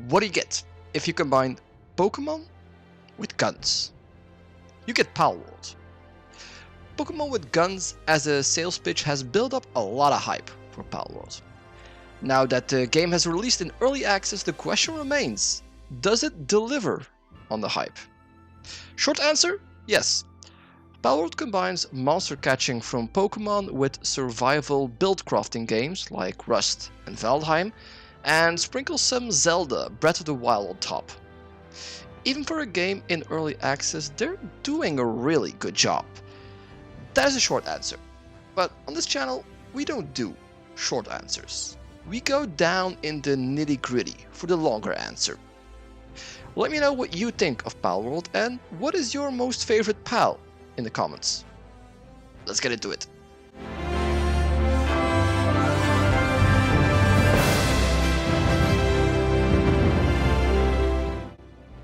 What do you get if you combine Pokemon with guns? You get Palworld. Pokemon with guns as a sales pitch has built up a lot of hype for Palworld. Now that the game has released in early access, the question remains, does it deliver on the hype? Short answer, yes. Palworld combines monster catching from Pokemon with survival build crafting games like Rust and Valheim, and sprinkles some Zelda Breath of the Wild on top. Even for a game in early access, they're doing a really good job. That is a short answer, but on this channel we don't do short answers. We go down in the nitty-gritty for the longer answer. Let me know what you think of Palworld and what is your most favorite pal in the comments. Let's get into it.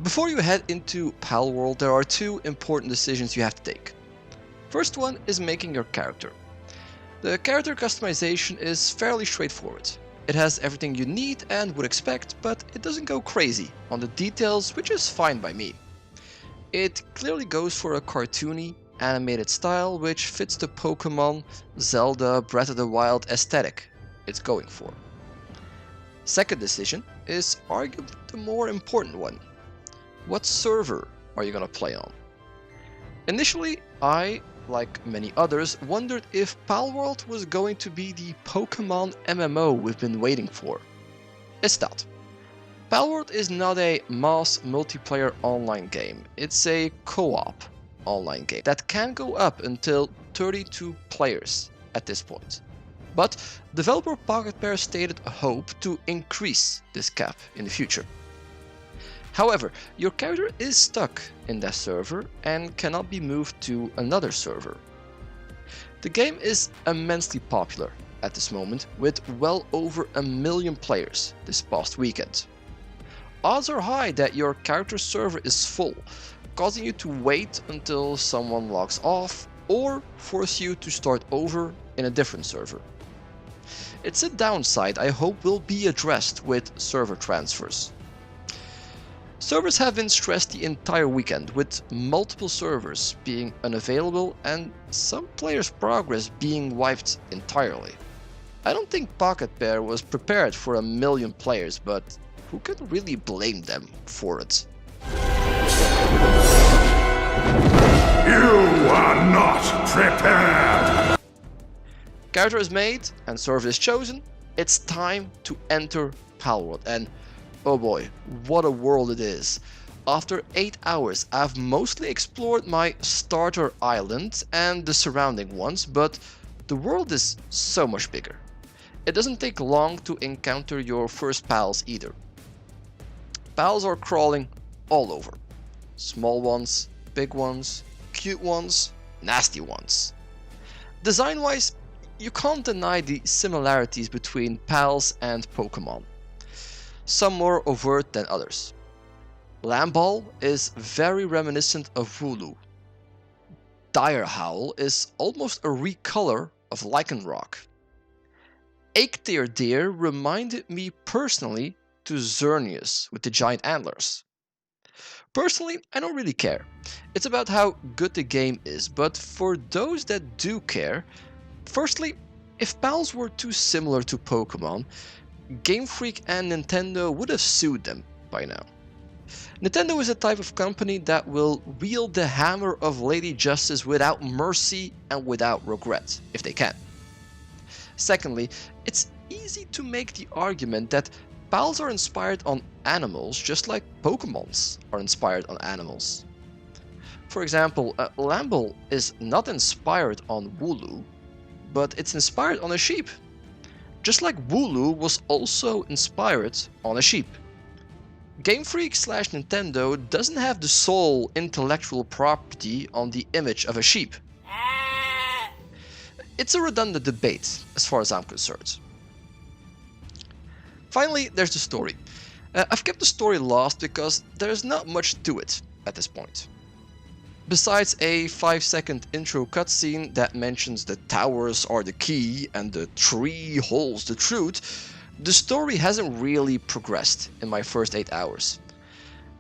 Before you head into Palworld, there are two important decisions you have to take. First one is making your character. The character customization is fairly straightforward. It has everything you need and would expect, but it doesn't go crazy on the details, which is fine by me. It clearly goes for a cartoony, animated style which fits the Pokemon, Zelda, Breath of the Wild aesthetic it's going for. Second decision is arguably the more important one. What server are you gonna play on? Initially, I, like many others, wondered if Palworld was going to be the Pokemon MMO we've been waiting for. It's not. Palworld is not a mass multiplayer online game, it's a co-op online game that can go up until 32 players at this point. But developer Pocket Pair stated a hope to increase this cap in the future. However, your character is stuck in that server and cannot be moved to another server. The game is immensely popular at this moment, with well over 1 million players this past weekend. Odds are high that your character's server is full, causing you to wait until someone logs off or force you to start over in a different server. It's a downside I hope will be addressed with server transfers. Servers have been stressed the entire weekend, with multiple servers being unavailable and some players' progress being wiped entirely. I don't think Pocket Pair was prepared for 1 million players, but who can really blame them for it? You are not prepared! Character is made and server is chosen. It's time to enter Palworld, and oh boy, what a world it is. After 8 hours, I've mostly explored my starter island and the surrounding ones, but the world is so much bigger. It doesn't take long to encounter your first pals either. Pals are crawling all over. Small ones, big ones, cute ones, nasty ones. Design-wise, you can't deny the similarities between pals and Pokemon. Some more overt than others. Lamball is very reminiscent of Wooloo. Dire Howl is almost a recolor of Lycanroc. Eikthyr Deer reminded me personally to Xerneas with the giant antlers. Personally, I don't really care. It's about how good the game is, but for those that do care, firstly, if pals were too similar to Pokemon, Game Freak and Nintendo would have sued them by now. Nintendo is a type of company that will wield the hammer of Lady Justice without mercy and without regret, if they can. Secondly, it's easy to make the argument that pals are inspired on animals just like Pokemons are inspired on animals. For example, Lamball is not inspired on Wooloo, but it's inspired on a sheep. Just like Wooloo was also inspired on a sheep. Game Freak / Nintendo doesn't have the sole intellectual property on the image of a sheep. It's a redundant debate as far as I'm concerned. Finally, there's the story. I've kept the story last because there's not much to it at this point. Besides a 5-second intro cutscene that mentions the towers are the key and the tree holds the truth, The story hasn't really progressed in my first 8 hours.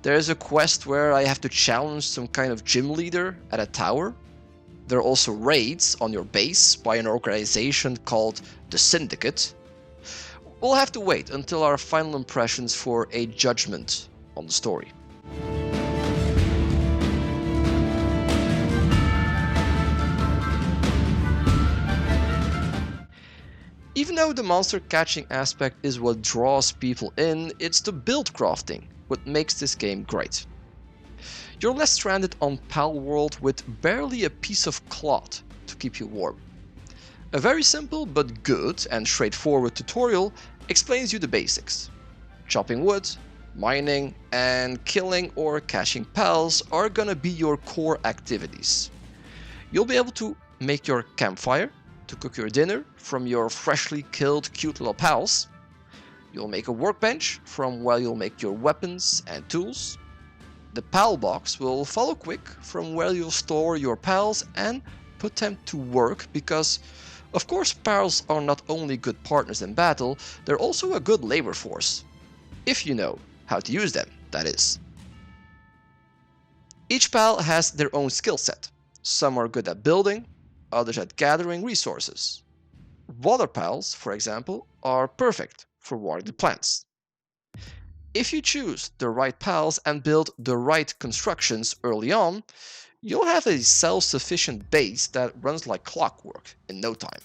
There is a quest where I have to challenge some kind of gym leader at a tower. There are also raids on your base by an organization called the Syndicate. We'll have to wait until our final impressions for a judgment on the story. Even though the monster catching aspect is what draws people in, it's the build crafting what makes this game great. You're left stranded on Palworld with barely a piece of cloth to keep you warm. A very simple but good and straightforward tutorial explains you the basics. Chopping wood, mining, and killing or catching pals are gonna be your core activities. You'll be able to make your campfire, to cook your dinner from your freshly killed cute little pals. You'll make a workbench from where you'll make your weapons and tools. The pal box will follow quick from where you'll store your pals and put them to work because, of course, pals are not only good partners in battle, they're also a good labor force. If you know how to use them, that is. Each pal has their own skill set. Some are good at building, others at gathering resources. Water pals, for example, are perfect for watering the plants. If you choose the right pals and build the right constructions early on, you'll have a self-sufficient base that runs like clockwork in no time.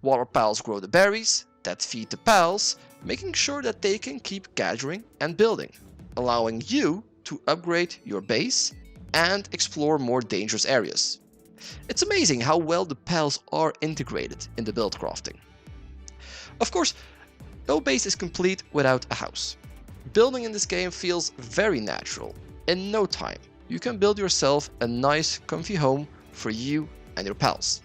Water pals grow the berries that feed the pals, making sure that they can keep gathering and building, allowing you to upgrade your base and explore more dangerous areas. It's amazing how well the pals are integrated in the build crafting. Of course, no base is complete without a house. Building in this game feels very natural. In no time, you can build yourself a nice, comfy home for you and your pals.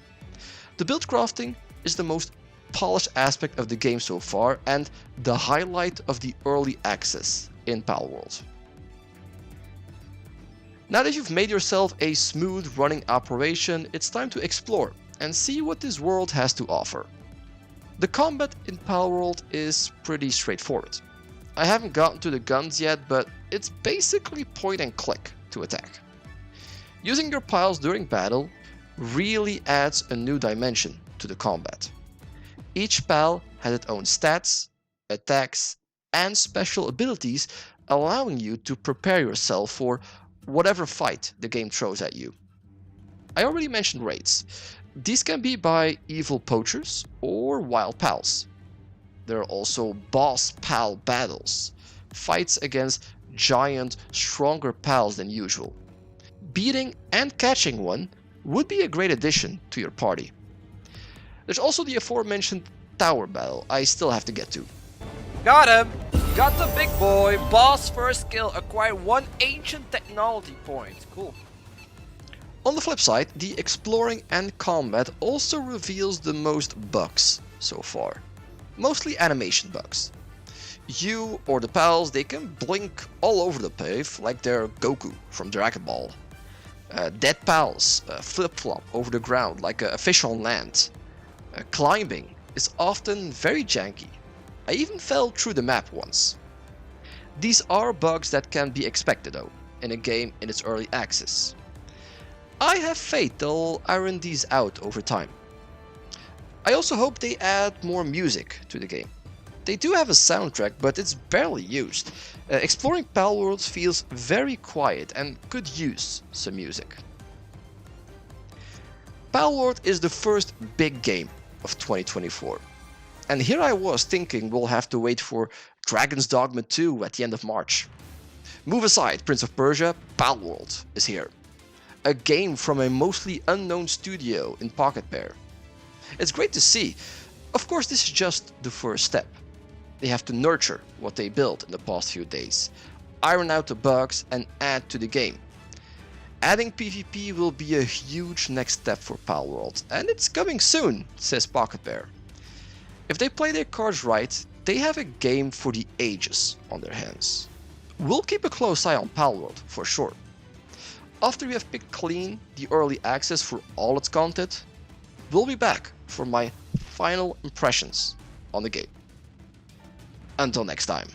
The build crafting is the most polished aspect of the game so far and the highlight of the early access in Palworld. Now that you've made yourself a smooth running operation, it's time to explore and see what this world has to offer. The combat in Palworld is pretty straightforward. I haven't gotten to the guns yet, but it's basically point and click to attack. Using your piles during battle really adds a new dimension to the combat. Each pal has its own stats, attacks, and special abilities, allowing you to prepare yourself for whatever fight the game throws at you. I already mentioned raids. These can be by evil poachers or wild pals. There are also boss pal battles, fights against giant, stronger pals than usual. Beating and catching one would be a great addition to your party. There's also the aforementioned tower battle I still have to get to. Got him! Got the big boy! Boss first skill, acquire 1 ancient technology point. Cool. On the flip side, the exploring and combat also reveals the most bugs so far. Mostly animation bugs. You or the pals, they can blink all over the place like they're Goku from Dragon Ball. Dead pals flip-flop over the ground like a fish on land. Climbing is often very janky. I even fell through the map once. These are bugs that can be expected though, in a game in its early access. I have faith they'll iron these out over time. I also hope they add more music to the game. They do have a soundtrack, but it's barely used. Exploring Palworld feels very quiet and could use some music. Palworld is the first big game of 2024. And here I was thinking we'll have to wait for Dragon's Dogma 2 at the end of March. Move aside, Prince of Persia, Palworld is here. A game from a mostly unknown studio in Pocket Pair. It's great to see. Of course, this is just the first step. They have to nurture what they built in the past few days, iron out the bugs and add to the game. Adding PvP will be a huge next step for Palworld, and it's coming soon, says Pocket Bear. If they play their cards right, they have a game for the ages on their hands. We'll keep a close eye on Palworld for sure. After we have picked clean the early access for all its content, we'll be back for my final impressions on the game. Until next time.